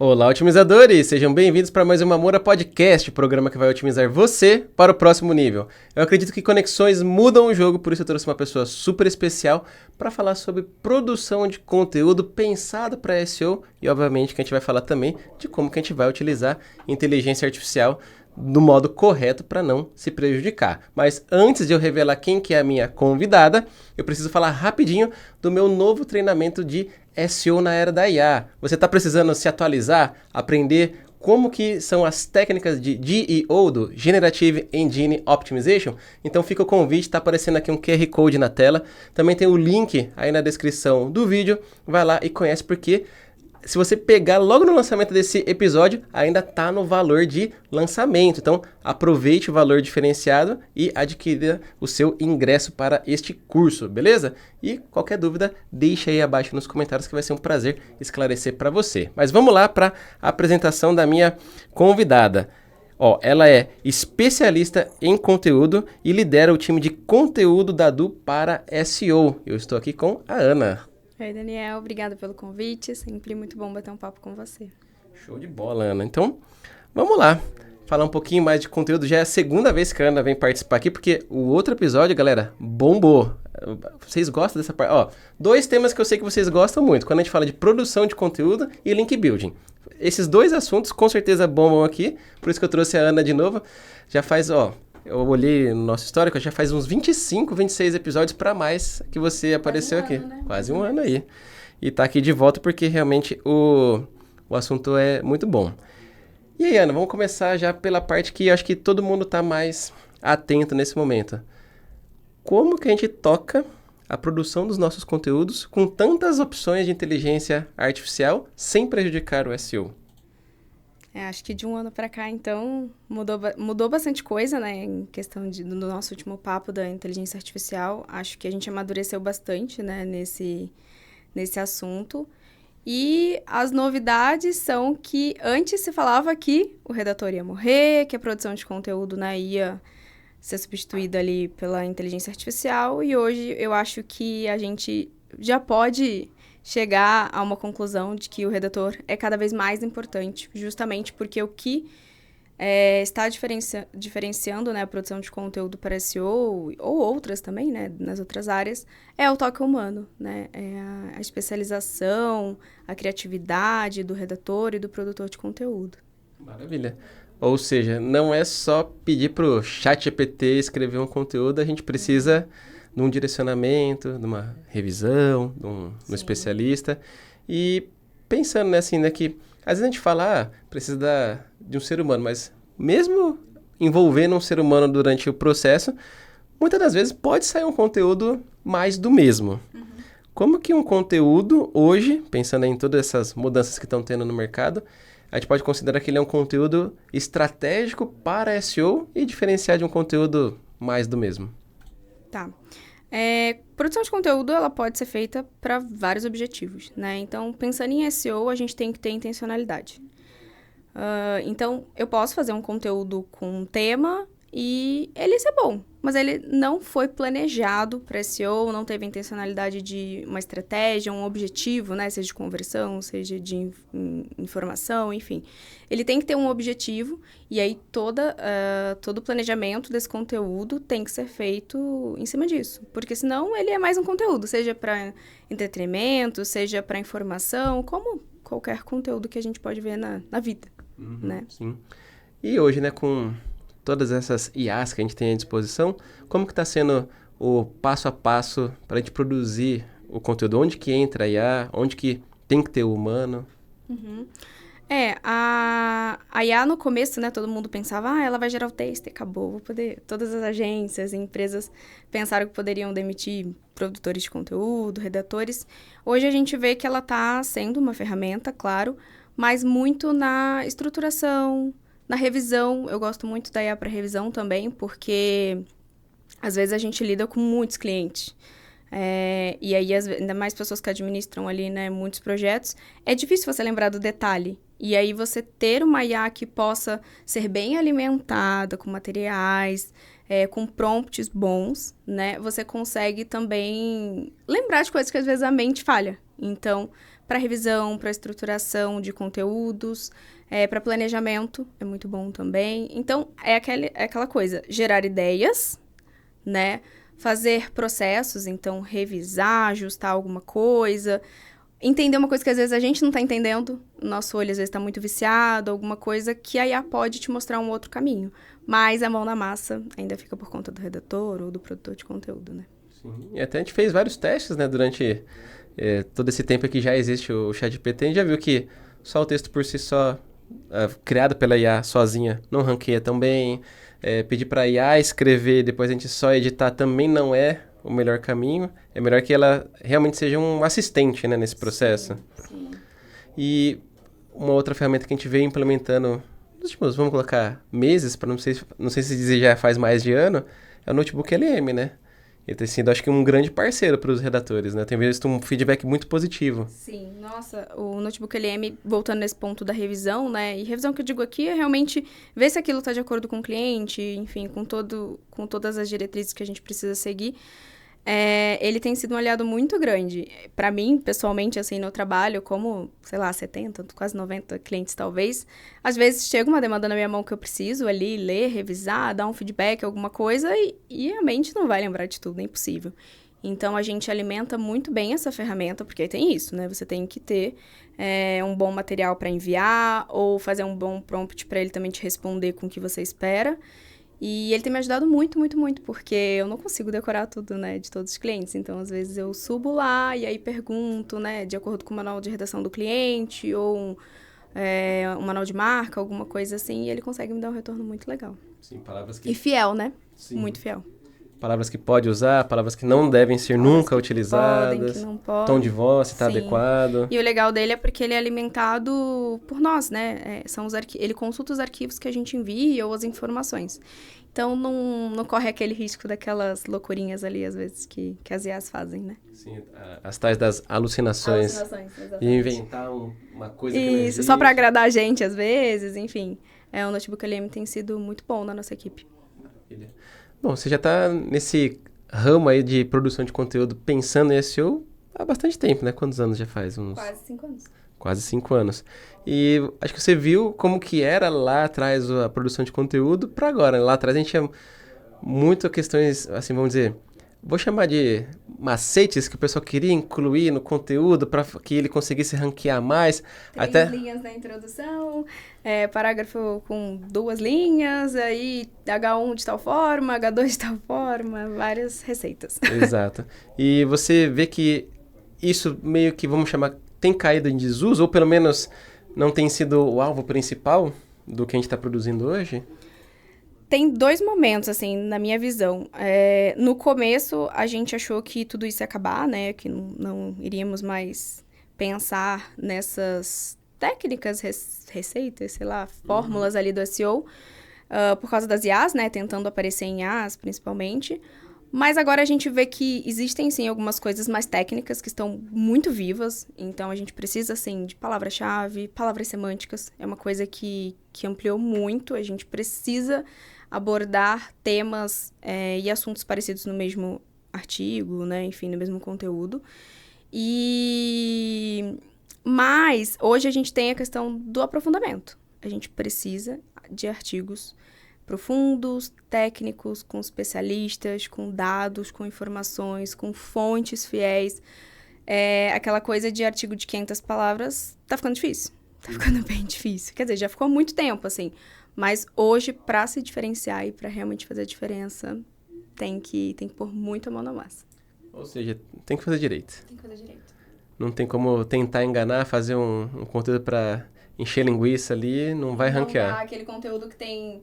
Olá, otimizadores! Sejam bem-vindos para mais uma Moura Podcast, programa que vai otimizar você para o próximo nível. Eu acredito que conexões mudam o jogo, por isso eu trouxe uma pessoa super especial para falar sobre produção de conteúdo pensado para SEO e, obviamente, que a gente vai falar também de como que a gente vai utilizar inteligência artificial do modo correto para não se prejudicar. Mas antes de eu revelar quem que é a minha convidada, eu preciso falar rapidinho do meu novo treinamento de SEO na era da IA. Você está precisando se atualizar, aprender como que são as técnicas de GEO, do Generative Engine Optimization? Então fica o convite, está aparecendo aqui um QR Code na tela. Também tem o link aí na descrição do vídeo. Vai lá e conhece porque se você pegar logo no lançamento desse episódio, ainda está no valor de lançamento. Então, aproveite o valor diferenciado e adquira o seu ingresso para este curso, beleza? E qualquer dúvida, deixa aí abaixo nos comentários que vai ser um prazer esclarecer para você. Mas vamos lá para a apresentação da minha convidada. Ela é especialista em conteúdo e lidera o time de conteúdo da Du para SEO. Eu estou aqui com a Ana. Oi, Daniel. Obrigada pelo convite. Sempre muito bom bater um papo com você. Show de bola, Ana. Então, vamos lá. Falar um pouquinho mais de conteúdo. Já é a segunda vez que a Ana vem participar aqui, porque o outro episódio, galera, bombou. Vocês gostam dessa parte? Dois temas que eu sei que vocês gostam muito. Quando a gente fala de produção de conteúdo e link building. Esses dois assuntos com certeza bombam aqui. Por isso que eu trouxe a Ana de novo. Já faz, eu olhei no nosso histórico, já faz uns 25, 26 episódios para mais que você apareceu aqui. Né? Quase um ano aí. E tá aqui de volta porque realmente o assunto é muito bom. E aí, Ana, vamos começar já pela parte que eu acho que todo mundo tá mais atento nesse momento. Como que a gente toca a produção dos nossos conteúdos com tantas opções de inteligência artificial sem prejudicar o SEO? Acho que de um ano para cá, então, mudou bastante coisa, né? Em questão do nosso último papo da inteligência artificial. Acho que a gente amadureceu bastante, né? Nesse assunto. E as novidades são que antes se falava que o redator ia morrer, que a produção de conteúdo, né, ia ser substituída ali pela inteligência artificial. E hoje eu acho que a gente já pode chegar a uma conclusão de que o redator é cada vez mais importante, justamente porque o que está diferenciando, né, a produção de conteúdo para SEO, ou outras também, né, nas outras áreas, é o toque humano, né, é a especialização, a criatividade do redator e do produtor de conteúdo. Maravilha. Ou seja, não é só pedir para o ChatGPT escrever um conteúdo, a gente precisa de um direcionamento, de uma revisão, de um especialista. E pensando né, que às vezes a gente fala, precisa de um ser humano, mas mesmo envolvendo um ser humano durante o processo, muitas das vezes pode sair um conteúdo mais do mesmo. Uhum. Como que um conteúdo hoje, pensando em todas essas mudanças que estão tendo no mercado, a gente pode considerar que ele é um conteúdo estratégico para SEO e diferenciar de um conteúdo mais do mesmo? Tá. Produção de conteúdo, ela pode ser feita para vários objetivos, né? Então, pensando em SEO, a gente tem que ter intencionalidade. Então, eu posso fazer um conteúdo com um tema e ele ser bom, mas ele não foi planejado para SEO, não teve a intencionalidade de uma estratégia, um objetivo, né? Seja de conversão, seja de informação, enfim. Ele tem que ter um objetivo e aí todo o planejamento desse conteúdo tem que ser feito em cima disso, porque senão ele é mais um conteúdo, seja para entretenimento, seja para informação, como qualquer conteúdo que a gente pode ver na vida, né? Sim. E hoje, né, com todas essas IAs que a gente tem à disposição, como que está sendo o passo a passo para a gente produzir o conteúdo? Onde que entra a IA? Onde que tem que ter o humano? Uhum. A IA no começo, né, todo mundo pensava, ela vai gerar o texto e acabou, vou poder... Todas as agências e empresas pensaram que poderiam demitir produtores de conteúdo, redatores. Hoje a gente vê que ela está sendo uma ferramenta, claro, mas muito na estruturação, na revisão. Eu gosto muito da IA para revisão também, porque às vezes a gente lida com muitos clientes. E aí, ainda mais pessoas que administram ali, né, muitos projetos, é difícil você lembrar do detalhe. E aí, você ter uma IA que possa ser bem alimentada com materiais, com prompts bons, né, você consegue também lembrar de coisas que às vezes a mente falha. Então, para revisão, para estruturação de conteúdos, para planejamento, é muito bom também. Então, é aquela coisa, gerar ideias, né? Fazer processos, então, revisar, ajustar alguma coisa, entender uma coisa que às vezes a gente não está entendendo, o nosso olho às vezes está muito viciado, alguma coisa que a IA pode te mostrar um outro caminho. Mas a mão na massa ainda fica por conta do redator ou do produtor de conteúdo, né? Sim. E até a gente fez vários testes, né, durante todo esse tempo que já existe o ChatGPT, a gente já viu que só o texto por si só, criado pela IA sozinha, não ranqueia tão bem. Pedir para a IA escrever, depois a gente só editar também não é o melhor caminho. É melhor que ela realmente seja um assistente, né, nesse processo. Sim. E uma outra ferramenta que a gente veio implementando nos últimos, vamos colocar, meses, para não sei se dizer já faz mais de ano, é o Notebook LM, né? Ele tem sido, acho que, um grande parceiro para os redatores, né? Tenho visto um feedback muito positivo. Sim, nossa, o Notebook LM, voltando nesse ponto da revisão, né? E revisão que eu digo aqui é realmente ver se aquilo está de acordo com o cliente, enfim, com todas as diretrizes que a gente precisa seguir. Ele tem sido um aliado muito grande. Para mim, pessoalmente, assim, no trabalho, como, sei lá, 70, quase 90 clientes, talvez, às vezes chega uma demanda na minha mão que eu preciso ali ler, revisar, dar um feedback, alguma coisa, e a mente não vai lembrar de tudo, é impossível. Então, a gente alimenta muito bem essa ferramenta, porque tem isso, né? Você tem que ter um bom material para enviar, ou fazer um bom prompt para ele também te responder com o que você espera. E ele tem me ajudado muito, muito, muito, porque eu não consigo decorar tudo, né, de todos os clientes. Então, às vezes, eu subo lá e aí pergunto, né, de acordo com o manual de redação do cliente, ou um manual de marca, alguma coisa assim, e ele consegue me dar um retorno muito legal. Sim, palavras que... E fiel, né? Sim. Muito fiel. Palavras que pode usar, palavras que não devem ser nunca utilizadas. Que não podem. Tom de voz, se está adequado. E o legal dele é porque ele é alimentado por nós, né? Ele consulta os arquivos que a gente envia ou as informações. Então, não corre aquele risco daquelas loucurinhas ali, às vezes, que as IAs fazem, né? Sim, as tais das alucinações. Exatamente. E inventar uma coisa que não existe. Isso, só para agradar a gente, às vezes, enfim. O Notebook LM tem sido muito bom na nossa equipe. Maravilha. Bom, você já está nesse ramo aí de produção de conteúdo pensando em SEO há bastante tempo, né? Quantos anos já faz? Quase 5 anos. Quase 5 anos. E acho que você viu como que era lá atrás a produção de conteúdo para agora. Lá atrás a gente tinha muitas questões, assim, vamos dizer, vou chamar de macetes que o pessoal queria incluir no conteúdo para que ele conseguisse ranquear mais. 3 linhas na introdução, parágrafo com 2 linhas, aí H1 de tal forma, H2 de tal forma, várias receitas. Exato. E você vê que isso meio que, vamos chamar, tem caído em desuso, ou pelo menos não tem sido o alvo principal do que a gente está produzindo hoje? Tem 2 momentos, assim, na minha visão. No começo, a gente achou que tudo isso ia acabar, né? Que não iríamos mais pensar nessas técnicas, receitas, sei lá, fórmulas ali do SEO, por causa das IAs, né? Tentando aparecer em IAs, principalmente. Mas agora a gente vê que existem, sim, algumas coisas mais técnicas que estão muito vivas. Então, a gente precisa, assim, de palavra-chave, palavras semânticas. É uma coisa que ampliou muito. A gente precisa abordar temas e assuntos parecidos no mesmo artigo, né? Enfim, no mesmo conteúdo. Mas, hoje a gente tem a questão do aprofundamento. A gente precisa de artigos profundos, técnicos, com especialistas, com dados, com informações, com fontes fiéis. Aquela coisa de artigo de 500 palavras tá ficando difícil. Tá ficando bem difícil. Quer dizer, já ficou há muito tempo, assim. Mas hoje, para se diferenciar e para realmente fazer a diferença, tem que pôr muito a mão na massa. Ou seja, tem que fazer direito. Tem que fazer direito. Não tem como tentar enganar, fazer um conteúdo para encher linguiça ali, não vai ranquear. Não dá aquele conteúdo que tem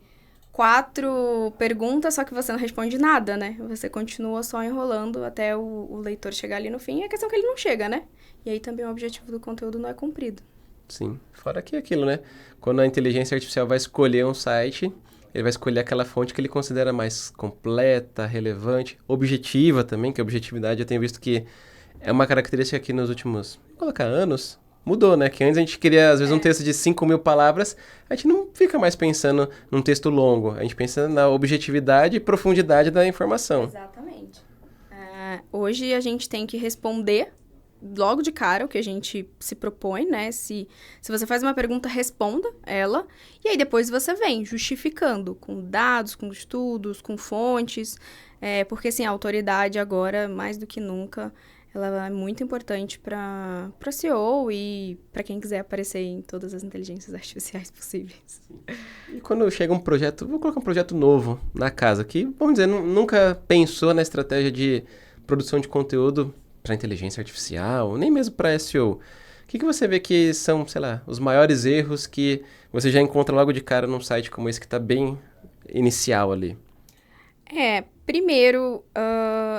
4 perguntas, só que você não responde nada, né? Você continua só enrolando até o leitor chegar ali no fim. E a questão é que ele não chega, né? E aí também o objetivo do conteúdo não é cumprido. Sim, fora que aquilo, né? Quando a inteligência artificial vai escolher um site, ele vai escolher aquela fonte que ele considera mais completa, relevante, objetiva também, que a objetividade eu tenho visto que é uma característica que nos últimos, vou colocar anos, mudou, né? Que antes a gente queria, às vezes, um texto de 5.000 palavras, a gente não fica mais pensando num texto longo, a gente pensa na objetividade e profundidade da informação. Exatamente. Hoje a gente tem que responder logo de cara o que a gente se propõe, né? Se você faz uma pergunta, responda ela. E aí depois você vem justificando com dados, com estudos, com fontes. Porque, assim, a autoridade agora, mais do que nunca, ela é muito importante para CEO e para quem quiser aparecer em todas as inteligências artificiais possíveis. E quando chega um projeto, vou colocar um projeto novo na casa, que, vamos dizer, nunca pensou na estratégia de produção de conteúdo para inteligência artificial, nem mesmo para SEO. O que você vê que são, sei lá, os maiores erros que você já encontra logo de cara num site como esse que está bem inicial ali? Primeiro,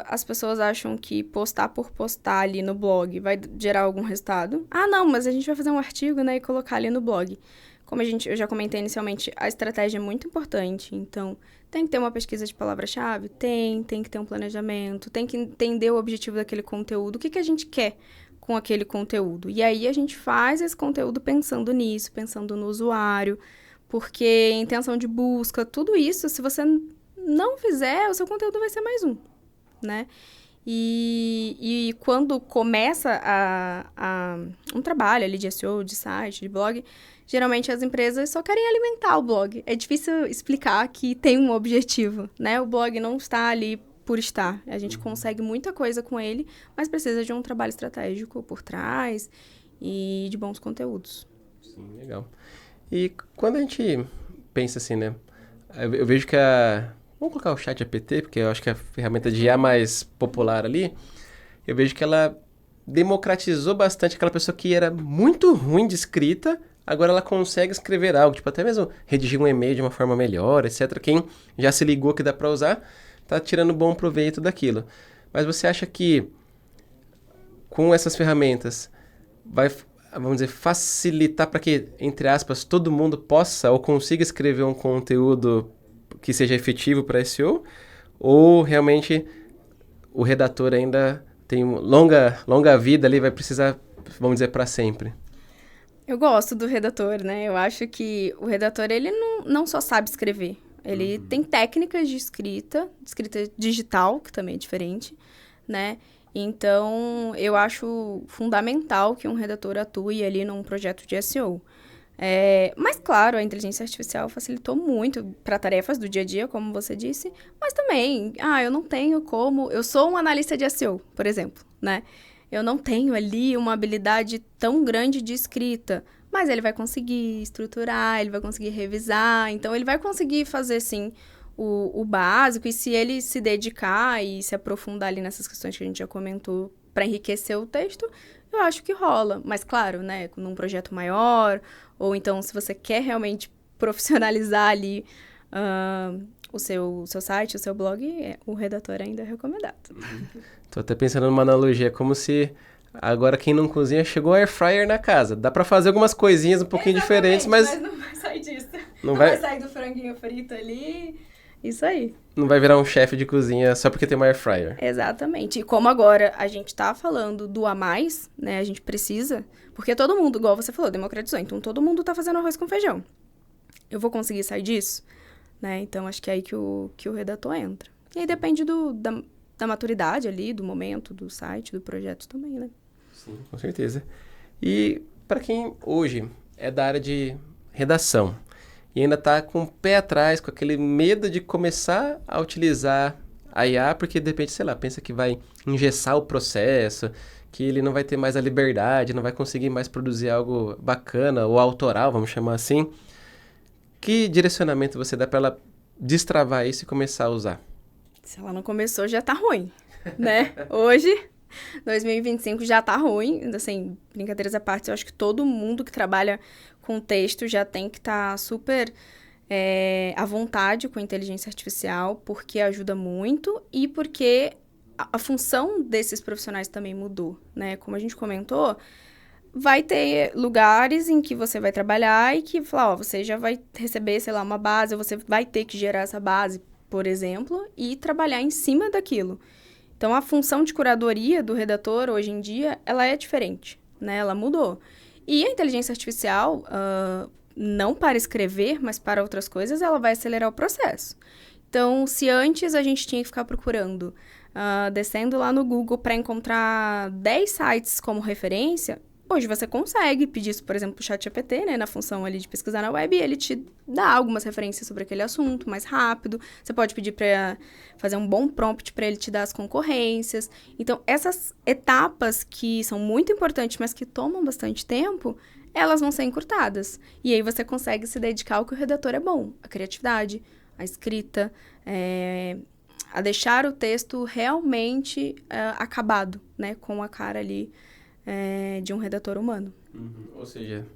as pessoas acham que postar por postar ali no blog vai gerar algum resultado. Ah, não, mas a gente vai fazer um artigo, né, e colocar ali no blog. Como eu já comentei inicialmente, a estratégia é muito importante. Então, tem que ter uma pesquisa de palavra-chave? Tem que ter um planejamento, tem que entender o objetivo daquele conteúdo, o que a gente quer com aquele conteúdo. E aí, a gente faz esse conteúdo pensando nisso, pensando no usuário, porque intenção de busca, tudo isso, se você não fizer, o seu conteúdo vai ser mais um, né? E quando começa um trabalho ali de SEO, de site, de blog, geralmente as empresas só querem alimentar o blog. É difícil explicar que tem um objetivo, né? O blog não está ali por estar. A gente consegue muita coisa com ele, mas precisa de um trabalho estratégico por trás e de bons conteúdos. Sim, legal. E quando a gente pensa assim, né? Eu vejo que vamos colocar o ChatGPT, porque eu acho que é a ferramenta de IA mais popular ali. Eu vejo que ela democratizou bastante aquela pessoa que era muito ruim de escrita, agora ela consegue escrever algo, tipo até mesmo redigir um e-mail de uma forma melhor, etc. Quem já se ligou que dá para usar, tá tirando bom proveito daquilo. Mas você acha que com essas ferramentas vai, vamos dizer, facilitar para que, entre aspas, todo mundo possa ou consiga escrever um conteúdo que seja efetivo para SEO, ou realmente o redator ainda tem longa vida ali, vai precisar, vamos dizer, para sempre? Eu gosto do redator, né? Eu acho que o redator, ele não só sabe escrever, ele tem técnicas de escrita digital, que também é diferente, né? Então, eu acho fundamental que um redator atue ali num projeto de SEO. Mas, claro, a inteligência artificial facilitou muito para tarefas do dia a dia, como você disse, mas também, eu não tenho como... Eu sou um analista de SEO, por exemplo, né? Eu não tenho ali uma habilidade tão grande de escrita, mas ele vai conseguir estruturar, ele vai conseguir revisar, então ele vai conseguir fazer, sim, o básico, e se ele se dedicar e se aprofundar ali nessas questões que a gente já comentou para enriquecer o texto, eu acho que rola. Mas, claro, né, num projeto maior, ou então se você quer realmente profissionalizar ali o seu site, o seu blog, o redator ainda é recomendado. Tô até pensando numa analogia, como se agora quem não cozinha chegou a air fryer na casa. Dá pra fazer algumas coisinhas um pouquinho diferentes, mas não vai sair disso. Não vai sair do franguinho frito ali. Isso aí. Não vai virar um chefe de cozinha só porque tem uma air fryer. Exatamente. E como agora a gente tá falando do a mais, né? A gente precisa... Porque todo mundo, igual você falou, democratizou. Então, todo mundo tá fazendo arroz com feijão. Eu vou conseguir sair disso? Né? Então, acho que é aí que o redator entra. E aí depende da maturidade ali, do momento, do site, do projeto também, né? Sim, com certeza. E para quem hoje é da área de redação e ainda está com o pé atrás, com aquele medo de começar a utilizar a IA, porque de repente, sei lá, pensa que vai engessar o processo, que ele não vai ter mais a liberdade, não vai conseguir mais produzir algo bacana ou autoral, vamos chamar assim. Que direcionamento você dá para ela destravar isso e começar a usar? Se ela não começou, já tá ruim, né? Hoje, 2025, já tá ruim. Assim, brincadeiras à parte, eu acho que todo mundo que trabalha com texto já tem que estar super à vontade com a inteligência artificial, porque ajuda muito e porque a função desses profissionais também mudou, né? Como a gente comentou, vai ter lugares em que você vai trabalhar e que, você já vai receber, sei lá, uma base, você vai ter que gerar essa base, por exemplo, e trabalhar em cima daquilo. Então, a função de curadoria do redator, hoje em dia, ela é diferente, né? Ela mudou. E a inteligência artificial, não para escrever, mas para outras coisas, ela vai acelerar o processo. Então, se antes a gente tinha que ficar procurando, descendo lá no Google para encontrar 10 sites como referência, hoje você consegue pedir isso, por exemplo, para o ChatGPT, né, na função ali de pesquisar na web, e ele te dá algumas referências sobre aquele assunto mais rápido. Você pode pedir para fazer um bom prompt para ele te dar as concorrências. Então, essas etapas que são muito importantes, mas que tomam bastante tempo, elas vão ser encurtadas. E aí você consegue se dedicar ao que o redator é bom, a criatividade, a escrita, a deixar o texto realmente acabado, né, com a cara ali de um redator humano. Uhum. Ou seja,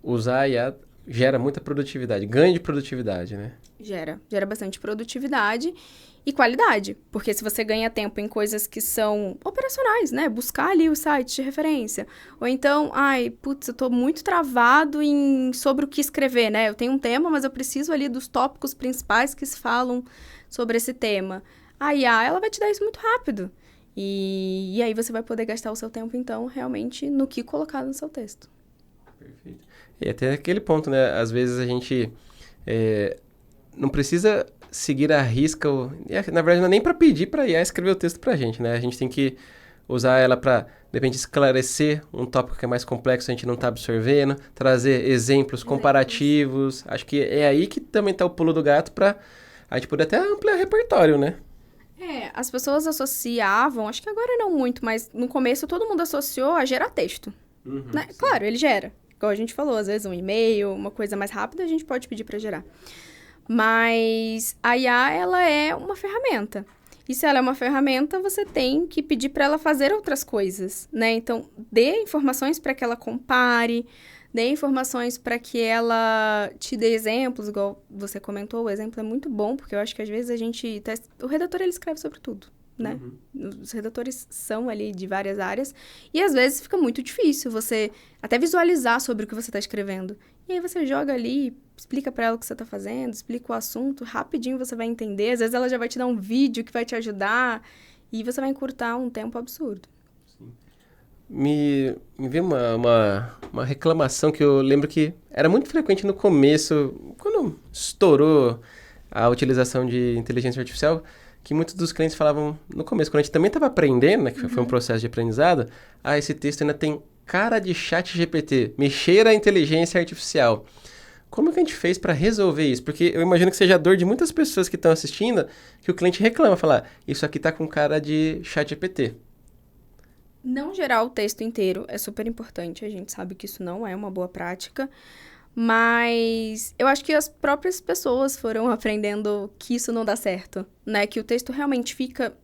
usar a IA gera muita produtividade, ganho de produtividade, né? Gera bastante produtividade e qualidade, porque se você ganha tempo em coisas que são operacionais, né, buscar ali os sites de referência, ou então, eu tô muito travado sobre o que escrever, né, eu tenho um tema, mas eu preciso ali dos tópicos principais que se falam sobre esse tema. A IA, ela vai te dar isso muito rápido, e aí você vai poder gastar o seu tempo, então, realmente no que colocar no seu texto. Perfeito. E até aquele ponto, né, às vezes a gente não precisa seguir a risca, na verdade não é nem para pedir para a IA escrever o texto para a gente, né? A gente tem que usar ela para, de repente, esclarecer um tópico que é mais complexo, a gente não está absorvendo, trazer exemplos comparativos. Acho que é aí que também está o pulo do gato para a gente poder até ampliar o repertório, né? As pessoas associavam, acho que agora não muito, mas no começo todo mundo associou a gerar texto. Né? Claro, ele gera. Igual a gente falou, às vezes um e-mail, uma coisa mais rápida, a gente pode pedir para gerar. Mas a IA, ela é uma ferramenta. E se ela é uma ferramenta, você tem que pedir para ela fazer outras coisas, né? Então, dê informações para que ela compare, dê informações para que ela te dê exemplos, igual você comentou, o exemplo é muito bom, porque eu acho que às vezes o redator, ele escreve sobre tudo, né? Os redatores são ali de várias áreas, e às vezes fica muito difícil você até visualizar sobre o que você está escrevendo. E aí você joga ali, explica para ela o que você está fazendo, explica o assunto, rapidinho você vai entender. Às vezes ela já vai te dar um vídeo que vai te ajudar e você vai encurtar um tempo absurdo. Sim. Me veio uma reclamação que eu lembro que era muito frequente no começo, quando estourou a utilização de inteligência artificial, que muitos dos clientes falavam no começo, quando a gente também estava aprendendo, né, que foi um processo de aprendizado, esse texto ainda tem cara de chat GPT, me cheira a inteligência artificial. Como que a gente fez para resolver isso? Porque eu imagino que seja a dor de muitas pessoas que estão assistindo, que o cliente reclama, fala, isso aqui tá com cara de chat GPT. Não gerar o texto inteiro é super importante, a gente sabe que isso não é uma boa prática, mas eu acho que as próprias pessoas foram aprendendo que isso não dá certo, né? Que o texto realmente fica...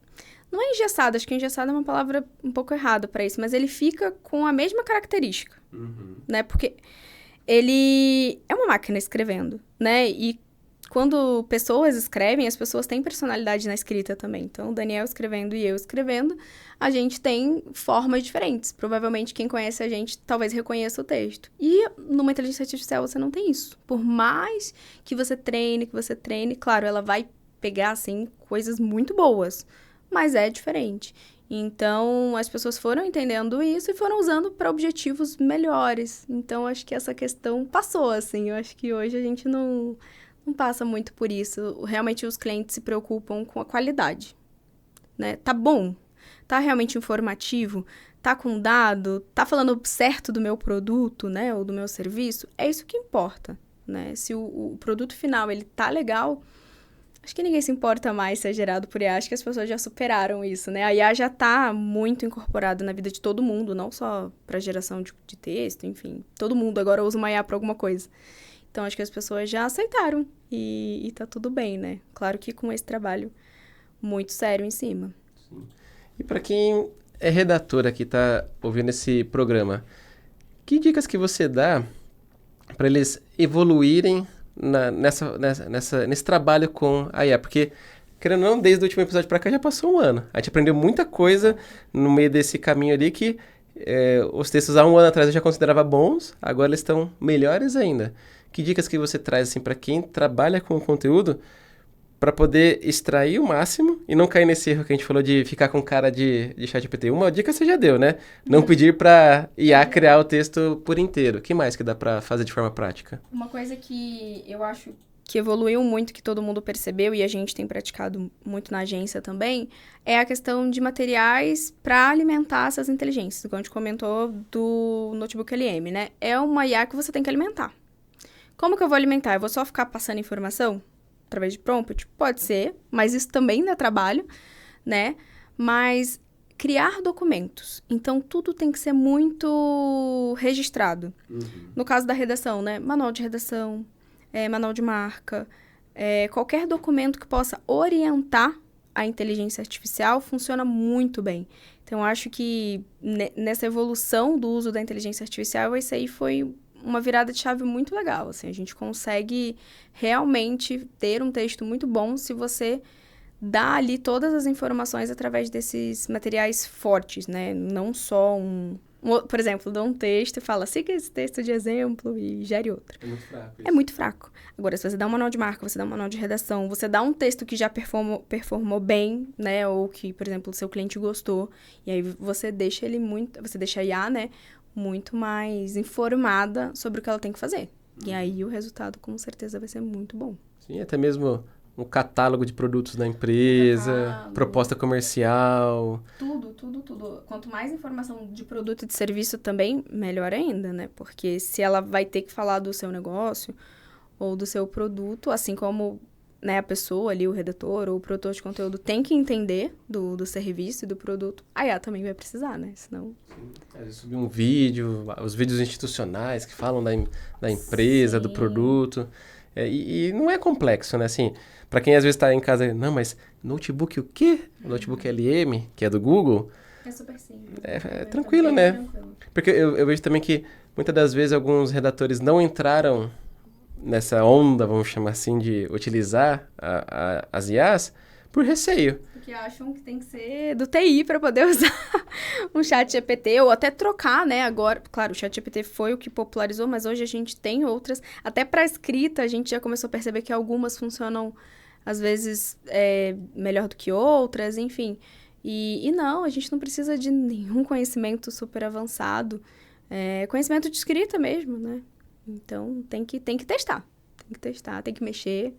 Não é engessado, acho que engessado é uma palavra um pouco errada para isso, mas ele fica com a mesma característica, né? Porque ele é uma máquina escrevendo, né? E quando pessoas escrevem, as pessoas têm personalidade na escrita também. Então, o Daniel escrevendo e eu escrevendo, a gente tem formas diferentes. Provavelmente, quem conhece a gente talvez reconheça o texto. E numa inteligência artificial, você não tem isso. Por mais que você treine, claro, ela vai pegar, assim, coisas muito boas. Mas é diferente. Então, as pessoas foram entendendo isso e foram usando para objetivos melhores. Então, acho que essa questão passou, assim. Eu acho que hoje a gente não passa muito por isso. Realmente, os clientes se preocupam com a qualidade, né? Tá bom? Tá realmente informativo? Tá com dado? Tá falando certo do meu produto, né? Ou do meu serviço? É isso que importa, né? Se o produto final, ele tá legal... Acho que ninguém se importa mais se é gerado por IA. Acho que as pessoas já superaram isso, né? A IA já está muito incorporada na vida de todo mundo, não só para geração de texto, enfim. Todo mundo agora usa uma IA para alguma coisa. Então, acho que as pessoas já aceitaram e tá tudo bem, né? Claro que com esse trabalho muito sério em cima. Sim. E para quem é redator aqui, tá ouvindo esse programa, que dicas que você dá para eles evoluírem nesse trabalho com a IA? Porque, querendo ou não, desde o último episódio pra cá já passou um ano. A gente aprendeu muita coisa no meio desse caminho ali que os textos há um ano atrás eu já considerava bons, agora eles estão melhores ainda. Que dicas que você traz assim, para quem trabalha com o conteúdo para poder extrair o máximo e não cair nesse erro que a gente falou de ficar com cara de ChatGPT? Uma dica você já deu, né? Não pedir para IA criar o texto por inteiro. O que mais que dá para fazer de forma prática? Uma coisa que eu acho que evoluiu muito, que todo mundo percebeu e a gente tem praticado muito na agência também, é a questão de materiais para alimentar essas inteligências. Como a gente comentou do Notebook LM, né? É uma IA que você tem que alimentar. Como que eu vou alimentar? Eu vou só ficar passando informação através de prompt? Pode ser, mas isso também dá trabalho, né? Mas criar documentos. Então, tudo tem que ser muito registrado. No caso da redação, né? Manual de redação, manual de marca, qualquer documento que possa orientar a inteligência artificial funciona muito bem. Então, eu acho que nessa evolução do uso da inteligência artificial, isso aí foi uma virada de chave muito legal. Assim, a gente consegue realmente ter um texto muito bom se você dá ali todas as informações através desses materiais fortes, né? Não só por exemplo, dá um texto e fala, siga esse texto de exemplo e gere outro. É muito fraco isso. É muito fraco. Agora, se você dá um manual de marca, você dá um manual de redação, você dá um texto que já performou bem, né? Ou que, por exemplo, o seu cliente gostou, e aí você deixa a IA, né? Muito mais informada sobre o que ela tem que fazer. E aí o resultado, com certeza, vai ser muito bom. Sim, até mesmo um catálogo de produtos da empresa, proposta comercial. Tudo. Quanto mais informação de produto e de serviço também, melhor ainda, né? Porque se ela vai ter que falar do seu negócio ou do seu produto, assim como, né, a pessoa ali, o redator ou o produtor de conteúdo tem que entender do serviço e do produto, a IA também vai precisar, né? Senão... Sim. Às vezes subir um vídeo, os vídeos institucionais que falam da empresa, do produto. E não é complexo, né? Assim, para quem às vezes está em casa, não, mas notebook o quê? Notebook LM, que é do Google. É super simples. É tranquilo, né? Tranquilo. Porque eu vejo também que muitas das vezes alguns redatores não entraram nessa onda, vamos chamar assim, de utilizar as IAs por receio. Porque acham que tem que ser do TI para poder usar um chat GPT ou até trocar, né? Agora, claro, o chat GPT foi o que popularizou, mas hoje a gente tem outras. Até para escrita, a gente já começou a perceber que algumas funcionam, às vezes, melhor do que outras, enfim. E não, a gente não precisa de nenhum conhecimento super avançado. Conhecimento de escrita mesmo, né? Então, tem que testar. Tem que testar, tem que mexer.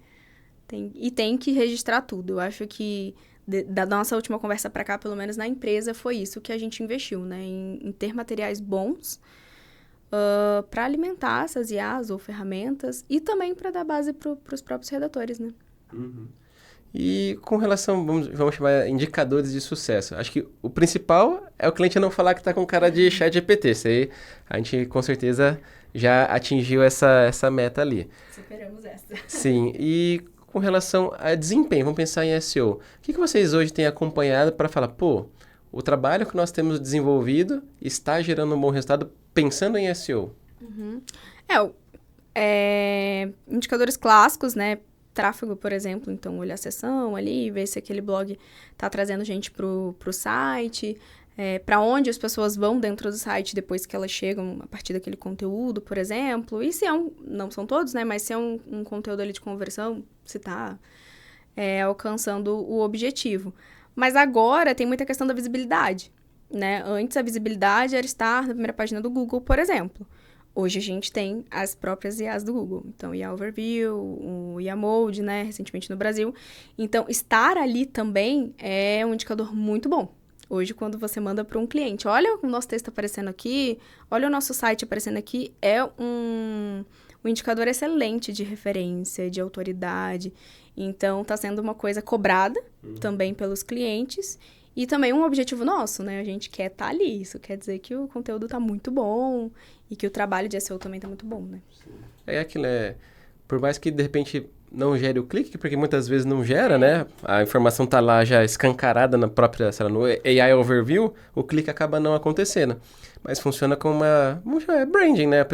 E tem que registrar tudo. Eu acho que da nossa última conversa para cá, pelo menos na empresa, foi isso que a gente investiu, né? Em ter materiais bons para alimentar essas IAs ou ferramentas e também para dar base para os próprios redatores, né? Uhum. E com relação, vamos chamar indicadores de sucesso. Acho que o principal é o cliente não falar que está com cara de chat GPT. Isso aí, a gente com certeza já atingiu essa meta ali. Superamos essa. Sim, e com relação a desempenho, vamos pensar em SEO. O que vocês hoje têm acompanhado para falar, pô, o trabalho que nós temos desenvolvido está gerando um bom resultado pensando em SEO? Uhum. Indicadores clássicos, né? Tráfego, por exemplo, então olhar a seção ali, ver se aquele blog está trazendo gente pro site, para onde as pessoas vão dentro do site depois que elas chegam a partir daquele conteúdo, por exemplo. E se não são todos, né? Mas se é um conteúdo ali de conversão, se está alcançando o objetivo. Mas agora tem muita questão da visibilidade, né? Antes a visibilidade era estar na primeira página do Google, por exemplo. Hoje a gente tem as próprias IAs do Google. Então, IA Overview, o IA Mode, né? Recentemente no Brasil. Então, estar ali também é um indicador muito bom. Hoje, quando você manda para um cliente, olha o nosso texto aparecendo aqui, olha o nosso site aparecendo aqui, é um indicador excelente de referência, de autoridade. Então, está sendo uma coisa cobrada também pelos clientes e também um objetivo nosso, né? A gente quer estar ali. Isso quer dizer que o conteúdo está muito bom e que o trabalho de SEO também está muito bom, né? É aquilo, por mais que de repente não gere o clique, porque muitas vezes não gera, né? A informação tá lá já escancarada na própria, sei lá, no AI Overview, o clique acaba não acontecendo. Mas funciona como vamos chamar, branding, né?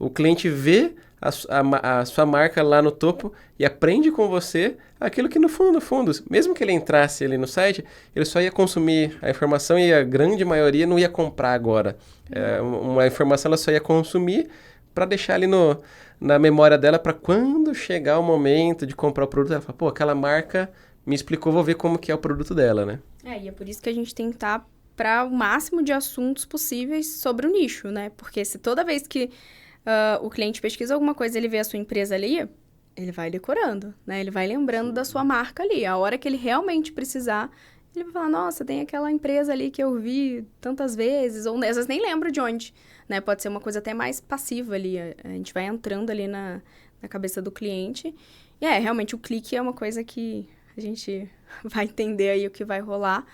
O cliente vê a sua marca lá no topo e aprende com você aquilo que no fundo, mesmo que ele entrasse ali no site, ele só ia consumir a informação e a grande maioria não ia comprar agora. Uma informação ela só ia consumir para deixar ali na memória dela para quando chegar o momento de comprar o produto, ela fala, pô, aquela marca me explicou, vou ver como que é o produto dela, né? E é por isso que a gente tem que estar para o máximo de assuntos possíveis sobre o nicho, né? Porque se toda vez que o cliente pesquisa alguma coisa, ele vê a sua empresa ali, ele vai decorando, né? Ele vai lembrando da sua marca ali. A hora que ele realmente precisar, ele vai falar, nossa, tem aquela empresa ali que eu vi tantas vezes, ou às vezes nem lembro de onde, né? Pode ser uma coisa até mais passiva ali. A gente vai entrando ali na cabeça do cliente. E realmente o clique é uma coisa que a gente vai entender aí o que vai rolar.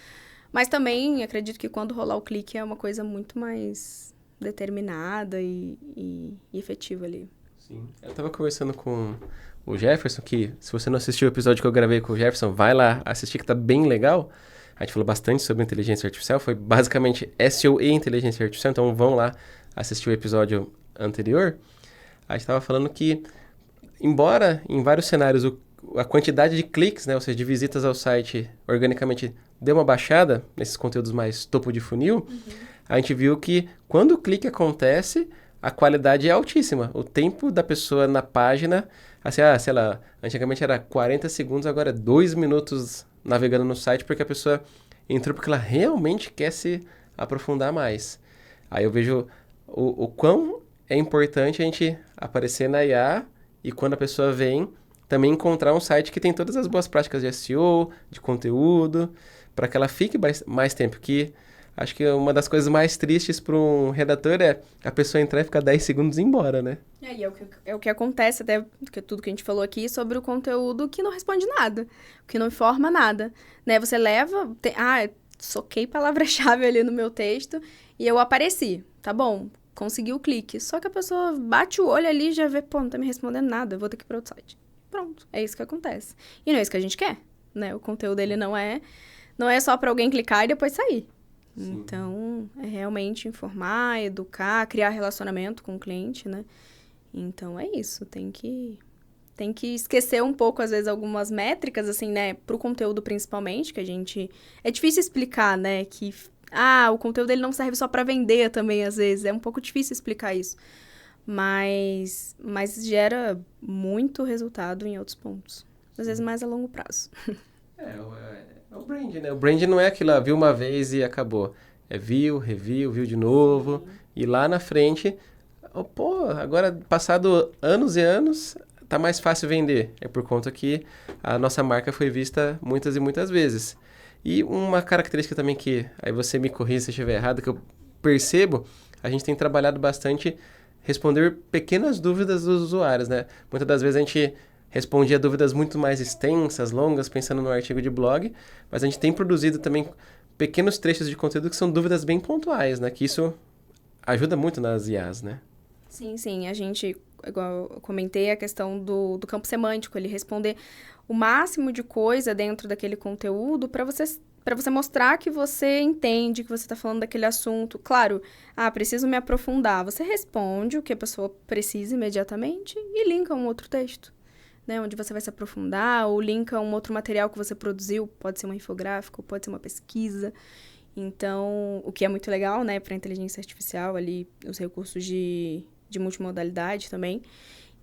Mas também acredito que quando rolar o clique é uma coisa muito mais determinada e efetiva ali. Sim. Eu tava conversando com o Jefferson, que se você não assistiu o episódio que eu gravei com o Jefferson, vai lá assistir que tá bem legal. A gente falou bastante sobre inteligência artificial, foi basicamente SEO e inteligência artificial, então vão lá assistir o episódio anterior. A gente tava falando que, embora em vários cenários a quantidade de cliques, né, ou seja, de visitas ao site organicamente deu uma baixada nesses conteúdos mais topo de funil, a gente viu que quando o clique acontece, a qualidade é altíssima. O tempo da pessoa na página, assim, sei lá, antigamente era 40 segundos, agora é 2 minutos navegando no site, porque a pessoa entrou porque ela realmente quer se aprofundar mais. Aí eu vejo o quão é importante a gente aparecer na IA e quando a pessoa vem, também encontrar um site que tem todas as boas práticas de SEO, de conteúdo, para que ela fique mais tempo, que acho que uma das coisas mais tristes para um redator é a pessoa entrar e ficar 10 segundos e ir embora, né? É o que acontece, até que tudo que a gente falou aqui, sobre o conteúdo que não responde nada, que não informa nada, né? Você leva... soquei palavra-chave ali no meu texto e eu apareci, tá bom, consegui o clique. Só que a pessoa bate o olho ali e já vê, pô, não tá me respondendo nada, eu vou ter que ir para outro site. Pronto, é isso que acontece. E não é isso que a gente quer, né? O conteúdo dele não é só para alguém clicar e depois sair. Sim. Então, é realmente informar, educar, criar relacionamento com o cliente, né? Então, é isso. Tem que esquecer um pouco, às vezes, algumas métricas, assim, né? Pro conteúdo, principalmente, que a gente... É difícil explicar, né? Que, o conteúdo dele não serve só para vender também, às vezes. É um pouco difícil explicar isso. Mas gera muito resultado em outros pontos. Às vezes, mais a longo prazo. É o brand, né? O brand não é aquilo, viu uma vez e acabou. É viu, review, viu de novo. Sim. E lá na frente, agora passado anos e anos, tá mais fácil vender. É por conta que a nossa marca foi vista muitas e muitas vezes. E uma característica também que, aí você me corrija se eu estiver errado, que eu percebo, a gente tem trabalhado bastante responder pequenas dúvidas dos usuários, né? Muitas das vezes a gente respondia dúvidas muito mais extensas, longas, pensando no artigo de blog, mas a gente tem produzido também pequenos trechos de conteúdo que são dúvidas bem pontuais, né? Que isso ajuda muito nas IAs, né? Sim. A gente, igual eu comentei, a questão do campo semântico, ele responder o máximo de coisa dentro daquele conteúdo para você mostrar que você entende, que você está falando daquele assunto. Claro, preciso me aprofundar. Você responde o que a pessoa precisa imediatamente e linka um outro texto. Né, onde você vai se aprofundar, ou linka um outro material que você produziu, pode ser um infográfico, pode ser uma pesquisa. Então, o que é muito legal, né, para inteligência artificial, ali, os recursos de multimodalidade também.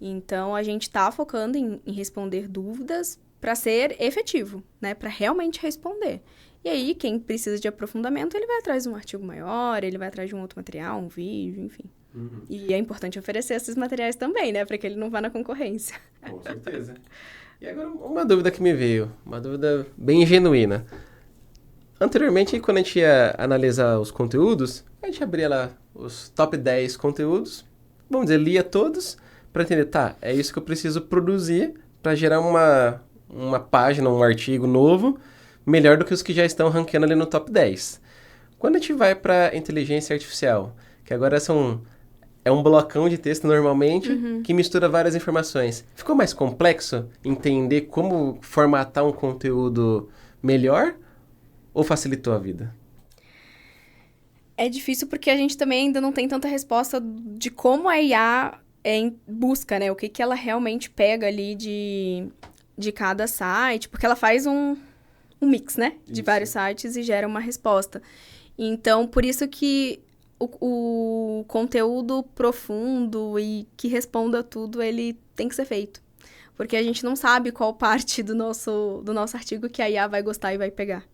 Então, a gente está focando em responder dúvidas para ser efetivo, né, para realmente responder. E aí, quem precisa de aprofundamento, ele vai atrás de um artigo maior, ele vai atrás de um outro material, um vídeo, enfim. Uhum. E é importante oferecer esses materiais também, né? Para que ele não vá na concorrência. Com certeza. E agora, uma dúvida que me veio, uma dúvida bem genuína. Anteriormente, quando a gente ia analisar os conteúdos, a gente abria lá os top 10 conteúdos, vamos dizer, lia todos, para entender, é isso que eu preciso produzir para gerar uma página, um artigo novo, melhor do que os que já estão ranqueando ali no top 10. Quando a gente vai para inteligência artificial, que agora é um blocão de texto normalmente, que mistura várias informações. Ficou mais complexo entender como formatar um conteúdo melhor ou facilitou a vida? É difícil porque a gente também ainda não tem tanta resposta de como a IA busca, né? O que ela realmente pega ali de cada site, porque ela faz um mix, né? De vários sites e gera uma resposta. Então, por isso que o conteúdo profundo e que responda a tudo, ele tem que ser feito. Porque a gente não sabe qual parte do nosso artigo que a IA vai gostar e vai pegar.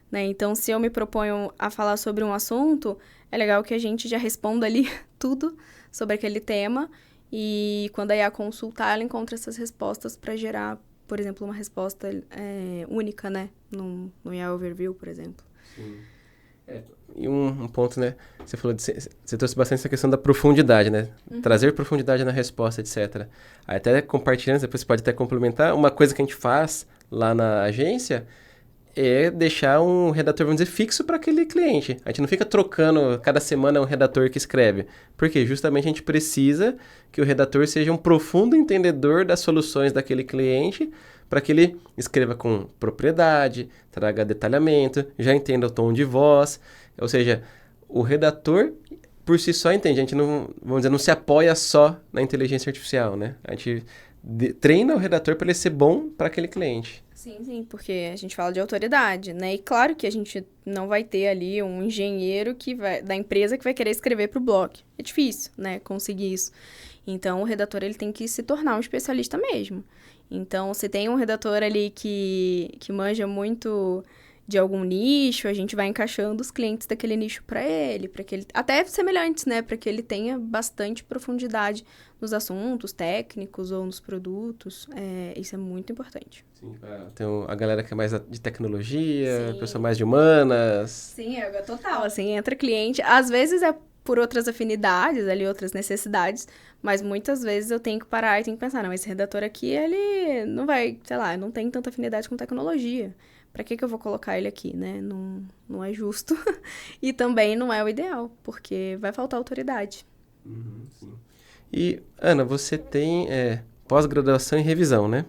Né? Então, se eu me proponho a falar sobre um assunto, é legal que a gente já responda ali tudo sobre aquele tema E quando a IA consultar, ela encontra essas respostas para gerar, por exemplo, uma resposta única, né? No IA Overview, por exemplo. Sim. E um ponto, né? Você falou você trouxe bastante essa questão da profundidade, né? Trazer profundidade na resposta, etc. Aí até compartilhando, depois você pode até complementar. Uma coisa que a gente faz lá na agência é deixar um redator, vamos dizer, fixo para aquele cliente. A gente não fica trocando cada semana um redator que escreve. Porque justamente a gente precisa que o redator seja um profundo entendedor das soluções daquele cliente para que ele escreva com propriedade, traga detalhamento, já entenda o tom de voz. Ou seja, o redator por si só entende. A gente não, vamos dizer, não se apoia só na inteligência artificial, né? A gente treina o redator para ele ser bom para aquele cliente. Sim, porque a gente fala de autoridade, né? E claro que a gente não vai ter ali um engenheiro da empresa que vai querer escrever para o blog. É difícil, né? Conseguir isso. Então, o redator ele tem que se tornar um especialista mesmo. Então, se tem um redator ali que manja muito de algum nicho, a gente vai encaixando os clientes daquele nicho para ele, até semelhantes, né, para que ele tenha bastante profundidade nos assuntos técnicos ou nos produtos. Isso é muito importante. Sim, tem a galera que é mais de tecnologia, Sim. pessoa mais de humanas. Sim, é total. Assim, entra cliente, às vezes é por outras afinidades, ali, outras necessidades, mas muitas vezes eu tenho que parar e tenho que pensar, não, esse redator aqui, ele não vai, sei lá, não tem tanta afinidade com tecnologia. Pra que eu vou colocar ele aqui, né? Não é justo. E também não é o ideal, porque vai faltar autoridade. Sim. E, Ana, você tem pós-graduação em revisão, né?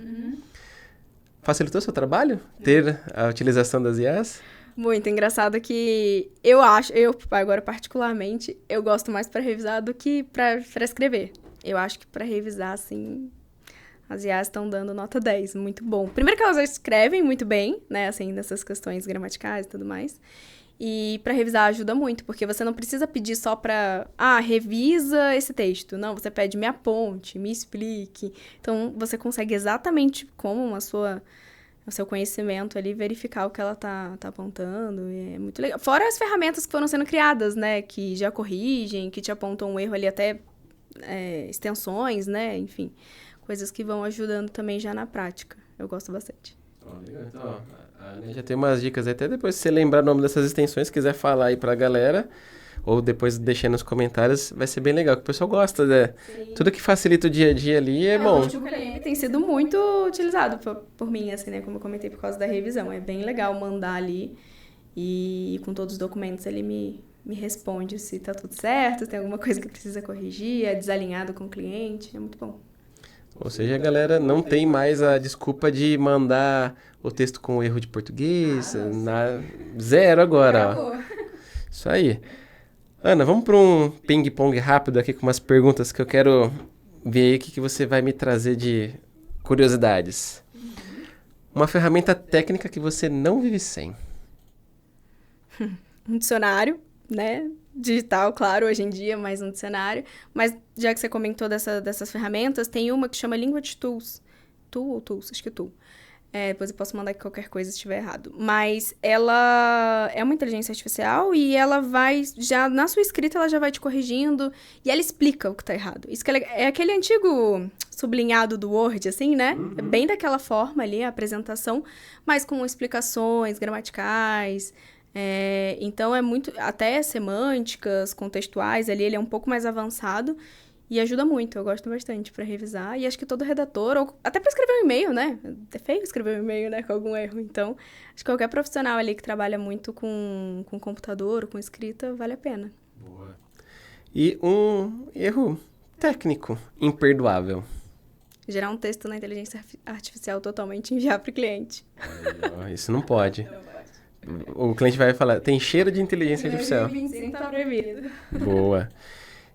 Facilitou seu trabalho ter a utilização das IAs? Muito engraçado que eu agora particularmente, eu gosto mais para revisar do que para escrever. Eu acho que para revisar, assim, as IAs estão dando nota 10, muito bom. Primeiro que elas escrevem muito bem, né, assim, nessas questões gramaticais e tudo mais. E para revisar ajuda muito, porque você não precisa pedir só para, revisa esse texto. Não, você pede me aponte, me explique. Então, você consegue exatamente como o seu conhecimento ali, verificar o que ela tá apontando. E é muito legal. Fora as ferramentas que foram sendo criadas, né? Que já corrigem, que te apontam um erro ali, até extensões, né? Enfim, coisas que vão ajudando também já na prática. Eu gosto bastante. Então, a Ana já tem umas dicas aí, até depois se você lembrar o nome dessas extensões, quiser falar aí pra galera, ou depois deixar nos comentários, vai ser bem legal, que o pessoal gosta, né? Sim. Tudo que facilita o dia a dia ali é bom. Tem sido muito utilizado por mim, assim, né? Como eu comentei, por causa da revisão. É bem legal mandar ali e com todos os documentos ele me responde se tá tudo certo, se tem alguma coisa que precisa corrigir, é desalinhado com o cliente, é muito bom. Ou seja, a galera não tem mais a desculpa de mandar o texto com erro de português, zero agora, ó. Isso aí. Ana, vamos para um ping-pong rápido aqui com umas perguntas que eu quero ver aí o que você vai me trazer de curiosidades. Uma ferramenta técnica que você não vive sem. Um dicionário, né? Digital, claro, hoje em dia, mais um dicionário. Mas já que você comentou dessas ferramentas, tem uma que chama Language Tools. Tool ou Tools? Acho que é Tool. Depois eu posso mandar aqui qualquer coisa se estiver errado. Mas ela é uma inteligência artificial e ela vai, já na sua escrita, ela já vai te corrigindo e ela explica o que tá errado. Isso que é aquele antigo sublinhado do Word, assim, né? Uhum. É bem daquela forma ali, a apresentação, mas com explicações gramaticais. Então, é muito, até semânticas, contextuais, ali ele é um pouco mais avançado. E ajuda muito, eu gosto bastante para revisar. E acho que todo redator, ou até para escrever um e-mail, né? É feio escrever um e-mail, né? Com algum erro. Então, acho que qualquer profissional ali que trabalha muito com computador ou com escrita, vale a pena. Boa. E um erro técnico imperdoável. Gerar um texto na inteligência artificial totalmente e enviar para o cliente. Isso não pode. O cliente vai falar, tem cheiro de inteligência artificial. Sim, tá proibido. Boa.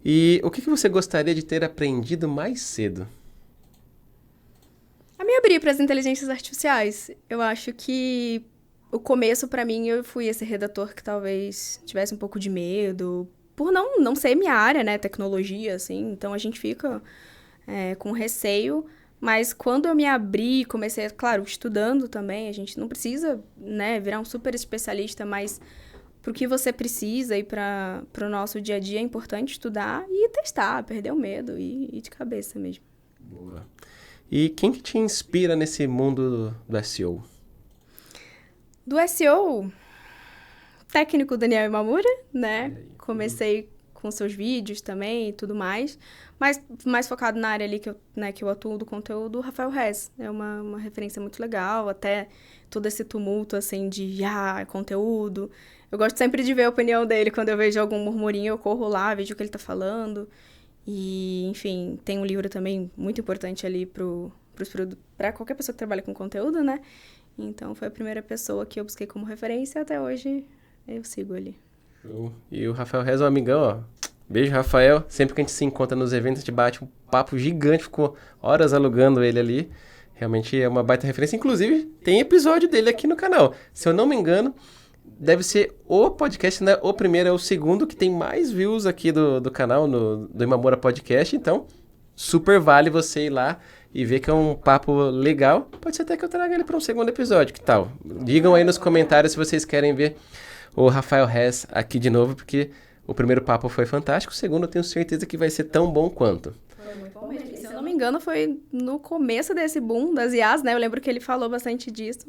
E o que você gostaria de ter aprendido mais cedo? A me abrir para as inteligências artificiais. Eu acho que o começo, para mim, eu fui esse redator que talvez tivesse um pouco de medo, por não ser minha área, né, tecnologia, assim. Então, a gente fica com receio. Mas quando eu me abri, comecei, claro, estudando também, a gente não precisa, né, virar um super especialista, mas pro que você precisa e pro nosso dia a dia é importante estudar e testar, perder o medo e ir de cabeça mesmo. Boa. E quem que te inspira nesse mundo do SEO? Do SEO, técnico Daniel Imamura, né? Comecei com seus vídeos também e tudo mais, mas mais focado na área ali que eu atuo do conteúdo, o Rafael Rez. É uma referência muito legal, até todo esse tumulto, assim, de conteúdo. Eu gosto sempre de ver a opinião dele, quando eu vejo algum murmurinho, eu corro lá, vejo o que ele tá falando. E, enfim, tem um livro também muito importante ali para qualquer pessoa que trabalha com conteúdo, né? Então, foi a primeira pessoa que eu busquei como referência e até hoje eu sigo ali. Show. E o Rafael Rez é um amigão, ó. Beijo, Rafael. Sempre que a gente se encontra nos eventos, a gente bate um papo gigante, ficou horas alugando ele ali. Realmente é uma baita referência. Inclusive, tem episódio dele aqui no canal. Se eu não me engano, deve ser o podcast, né? O primeiro é o segundo que tem mais views aqui do canal, do Imamura Podcast. Então, super vale você ir lá e ver que é um papo legal. Pode ser até que eu traga ele para um segundo episódio, que tal? Digam aí nos comentários se vocês querem ver o Rafael Rez aqui de novo, porque o primeiro papo foi fantástico, o segundo eu tenho certeza que vai ser tão bom quanto. Foi muito bom mesmo. Se eu não me engano, foi no começo desse boom das IAs, né? Eu lembro que ele falou bastante disso.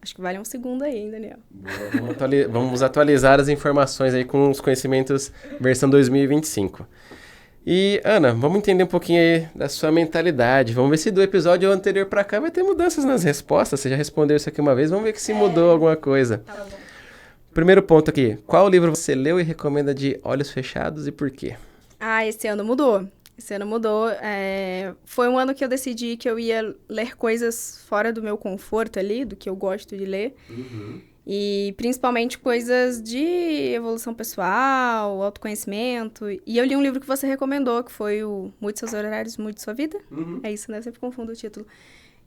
Acho que vale um segundo aí, hein, Daniel? Vamos atualizar as informações aí com os conhecimentos versão 2025. E, Ana, vamos entender um pouquinho aí da sua mentalidade. Vamos ver se do episódio anterior pra cá vai ter mudanças nas respostas. Você já respondeu isso aqui uma vez, vamos ver se mudou alguma coisa. Tá bom. Primeiro ponto aqui, qual livro você leu e recomenda de olhos fechados e por quê? Esse ano mudou. Foi um ano que eu decidi que eu ia ler coisas fora do meu conforto ali, do que eu gosto de ler. Uhum. E principalmente coisas de evolução pessoal, autoconhecimento. E eu li um livro que você recomendou, que foi o Mude Seus Horários, Mude Sua Vida. Uhum. É isso, né? Eu sempre confundo o título.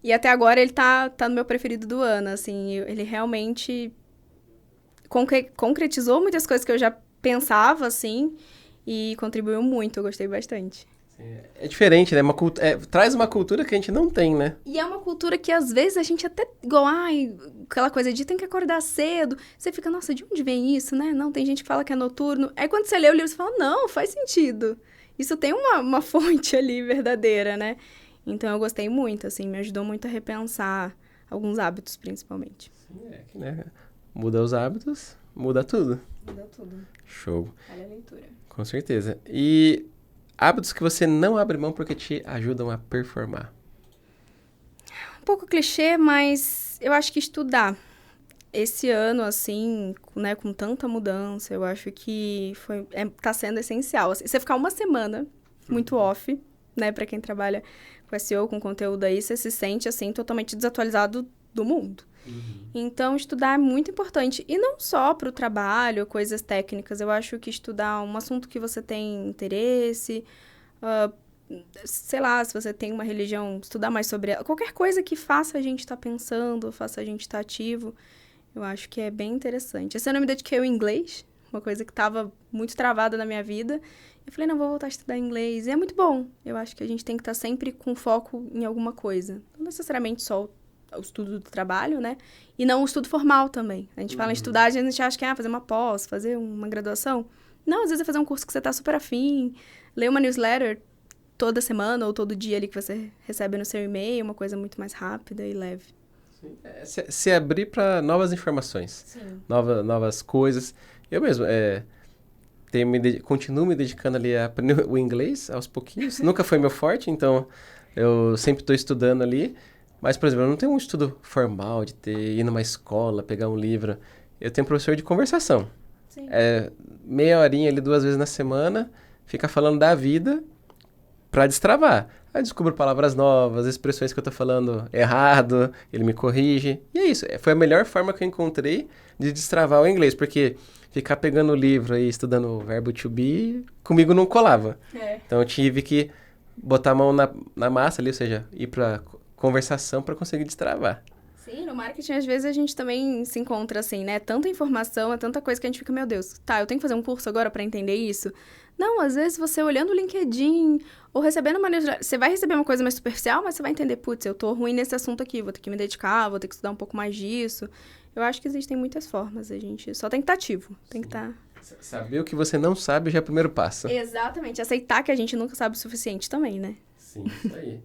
E até agora ele tá no meu preferido do ano, assim. Ele realmente concretizou muitas coisas que eu já pensava, assim, e contribuiu muito, eu gostei bastante. É diferente, né? Traz uma cultura que a gente não tem, né? E é uma cultura que, às vezes, a gente até... aquela coisa de tem que acordar cedo. Você fica, nossa, de onde vem isso, né? Não, tem gente que fala que é noturno. Aí, quando você lê o livro, você fala, não, faz sentido. Isso tem uma fonte ali verdadeira, né? Então, eu gostei muito, assim, me ajudou muito a repensar alguns hábitos, principalmente. Sim, né? Muda os hábitos, muda tudo. Muda tudo. Show. Olha a leitura. Com certeza. E hábitos que você não abre mão porque te ajudam a performar? Um pouco clichê, mas eu acho que estudar. Esse ano, assim, né, com tanta mudança, eu acho que tá sendo essencial. Assim, você ficar uma semana muito off, né, pra quem trabalha com SEO, com conteúdo aí, você se sente, assim, totalmente desatualizado do mundo. Uhum. Então, estudar é muito importante. E não só para o trabalho, coisas técnicas. Eu acho que estudar um assunto que você tem interesse, sei lá, se você tem uma religião, estudar mais sobre ela. Qualquer coisa que faça a gente estar pensando, faça a gente estar ativo, eu acho que é bem interessante. Esse ano eu me dediquei ao inglês, uma coisa que estava muito travada na minha vida. Eu falei, não, vou voltar a estudar inglês. E é muito bom. Eu acho que a gente tem que estar sempre com foco em alguma coisa. Não necessariamente só o estudo do trabalho, né? E não o estudo formal também. A gente fala em estudar, a gente acha que é fazer uma pós, fazer uma graduação. Não, às vezes é fazer um curso que você tá super afim, ler uma newsletter toda semana ou todo dia ali que você recebe no seu e-mail, uma coisa muito mais rápida e leve. Se abrir para novas informações, Sim. Novas coisas. Eu mesmo continuo me dedicando ali a aprender o inglês aos pouquinhos. Nunca foi meu forte, então eu sempre estou estudando ali. Mas, por exemplo, eu não tenho um estudo formal de ir numa escola, pegar um livro. Eu tenho professor de conversação. Sim. Meia horinha ali 2 vezes na semana, fica falando da vida para destravar. Aí eu descubro palavras novas, expressões que eu tô falando errado, ele me corrige. E é isso. Foi a melhor forma que eu encontrei de destravar o inglês, porque ficar pegando o livro e estudando o verbo to be, comigo não colava. Então eu tive que botar a mão na massa ali, ou seja, ir para conversação para conseguir destravar. Sim, no marketing, às vezes, a gente também se encontra assim, né? Tanta informação, é tanta coisa que a gente fica, meu Deus, tá, eu tenho que fazer um curso agora para entender isso? Não, às vezes, você olhando o LinkedIn ou recebendo uma newsletter, você vai receber uma coisa mais superficial, mas você vai entender, putz, eu tô ruim nesse assunto aqui, vou ter que me dedicar, vou ter que estudar um pouco mais disso. Eu acho que existem muitas formas, a gente só tem que estar ativo, tem que estar... Saber o que você não sabe já é o primeiro passo. Exatamente, aceitar que a gente nunca sabe o suficiente também, né? Sim, isso aí.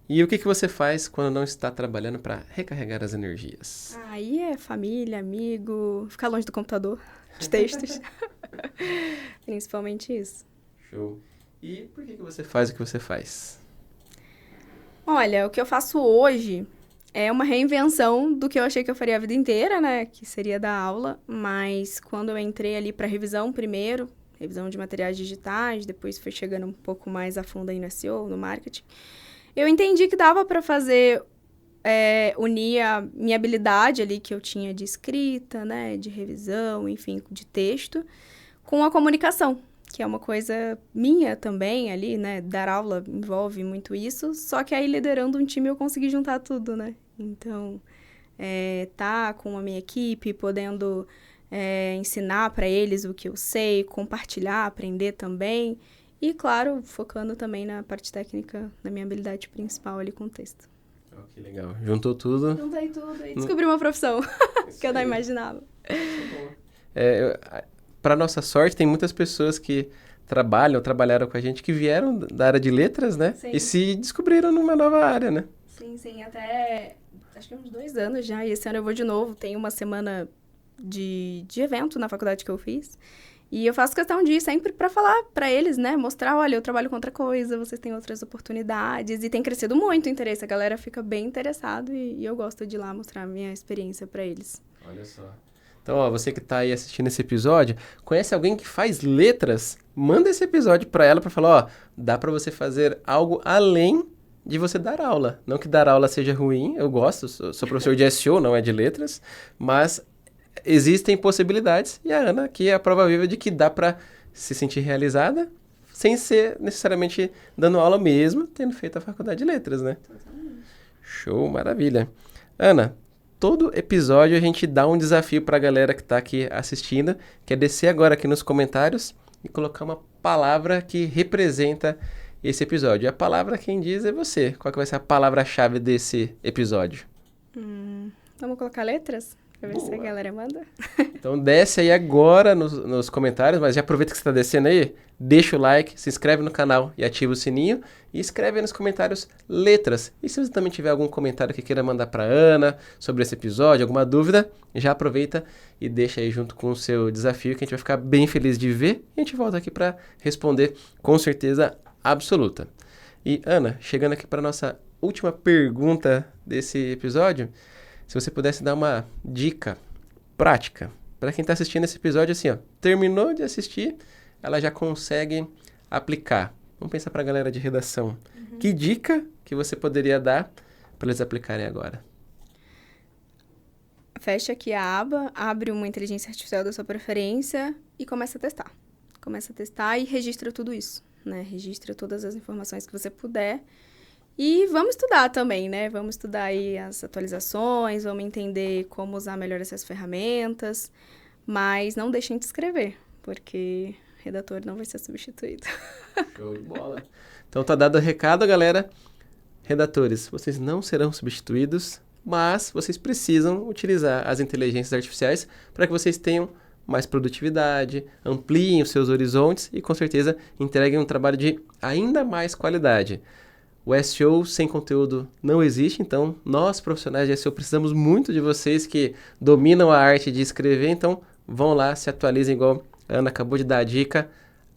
E o que você faz quando não está trabalhando para recarregar as energias? Aí é família, amigo, ficar longe do computador, de textos. Principalmente isso. Show. E por que você faz o que você faz? Olha, o que eu faço hoje é uma reinvenção do que eu achei que eu faria a vida inteira, né? Que seria dar aula. Mas quando eu entrei ali para revisão primeiro, revisão de materiais digitais, depois foi chegando um pouco mais a fundo aí no SEO, no marketing, eu entendi que dava para fazer, unir a minha habilidade ali que eu tinha de escrita, né? De revisão, enfim, de texto, com a comunicação, que é uma coisa minha também ali, né? Dar aula envolve muito isso, só que aí liderando um time eu consegui juntar tudo, né? Então, tá com a minha equipe, podendo ensinar para eles o que eu sei, compartilhar, aprender também. E, claro, focando também na parte técnica, na minha habilidade principal ali com o texto. Oh, que legal. Juntou tudo. Juntei tudo e descobri uma profissão que eu não imaginava. Para nossa sorte, tem muitas pessoas que trabalharam com a gente, que vieram da área de letras, né? Sim. E se descobriram numa nova área, né? Sim, até acho que uns 2 anos já, e esse ano eu vou de novo, tem uma semana de evento na faculdade que eu fiz, e eu faço questão de ir sempre para falar para eles, né, mostrar, olha, eu trabalho com outra coisa, vocês têm outras oportunidades, e tem crescido muito o interesse, a galera fica bem interessada, e eu gosto de ir lá mostrar a minha experiência para eles. Olha só. Então, ó, você que tá aí assistindo esse episódio, conhece alguém que faz letras? Manda esse episódio para ela para falar, ó, dá para você fazer algo além de você dar aula. Não que dar aula seja ruim, eu gosto, sou professor de SEO, não é de letras, mas existem possibilidades e a Ana aqui é a prova viva de que dá para se sentir realizada sem ser necessariamente dando aula mesmo, tendo feito a faculdade de letras, né? Totalmente. Show, maravilha. Ana, todo episódio a gente dá um desafio para a galera que está aqui assistindo, que é descer agora aqui nos comentários e colocar uma palavra que representa esse episódio. E a palavra quem diz é você. Qual que vai ser a palavra-chave desse episódio? Vamos colocar letras? Pra ver Boa. se a galera manda. Então desce aí agora nos comentários, mas já aproveita que você está descendo aí, deixa o like, se inscreve no canal e ativa o sininho e escreve aí nos comentários letras. E se você também tiver algum comentário que queira mandar para Ana sobre esse episódio, alguma dúvida, já aproveita e deixa aí junto com o seu desafio que a gente vai ficar bem feliz de ver e a gente volta aqui para responder com certeza absoluta. E Ana, chegando aqui para nossa última pergunta desse episódio, se você pudesse dar uma dica prática para quem está assistindo esse episódio, assim, ó, terminou de assistir, ela já consegue aplicar. Vamos pensar para a galera de redação. Que dica que você poderia dar para eles aplicarem agora? Fecha aqui a aba, abre uma inteligência artificial da sua preferência e começa a testar. Começa a testar e registra tudo isso, né? Registra todas as informações que você puder. E vamos estudar também, né? Vamos estudar aí as atualizações, vamos entender como usar melhor essas ferramentas, mas não deixem de escrever, porque redator não vai ser substituído. Show de bola. Então tá dado o recado, galera. Redatores, vocês não serão substituídos, mas vocês precisam utilizar as inteligências artificiais para que vocês tenham mais produtividade, ampliem os seus horizontes e com certeza entreguem um trabalho de ainda mais qualidade. O SEO sem conteúdo não existe, então nós, profissionais de SEO, precisamos muito de vocês que dominam a arte de escrever, então vão lá, se atualizem igual a Ana acabou de dar a dica.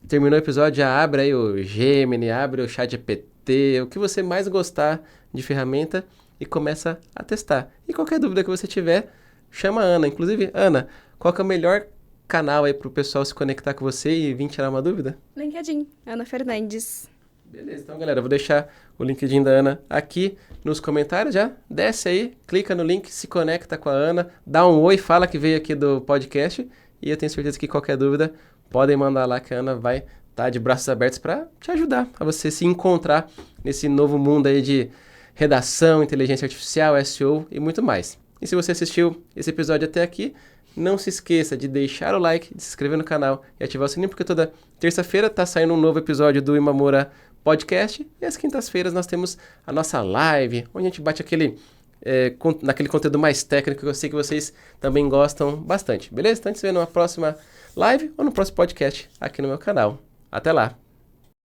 Terminou o episódio, já abre aí o Gemini, abre o ChatGPT, o que você mais gostar de ferramenta e começa a testar. E qualquer dúvida que você tiver, chama a Ana. Inclusive, Ana, qual que é o melhor canal aí para o pessoal se conectar com você e vir tirar uma dúvida? LinkedIn, Ana Fernandes. Beleza, então galera, eu vou deixar o LinkedIn da Ana aqui nos comentários já. Desce aí, clica no link, se conecta com a Ana, dá um oi, fala que veio aqui do podcast e eu tenho certeza que qualquer dúvida podem mandar lá que a Ana vai estar de braços abertos para te ajudar, a você se encontrar nesse novo mundo aí de redação, inteligência artificial, SEO e muito mais. E se você assistiu esse episódio até aqui, não se esqueça de deixar o like, de se inscrever no canal e ativar o sininho, porque toda terça-feira está saindo um novo episódio do Imamura Podcast, e às quintas-feiras nós temos a nossa live, onde a gente bate aquele naquele conteúdo mais técnico que eu sei que vocês também gostam bastante, beleza? Então a gente se vê numa próxima live ou no próximo podcast aqui no meu canal. Até lá!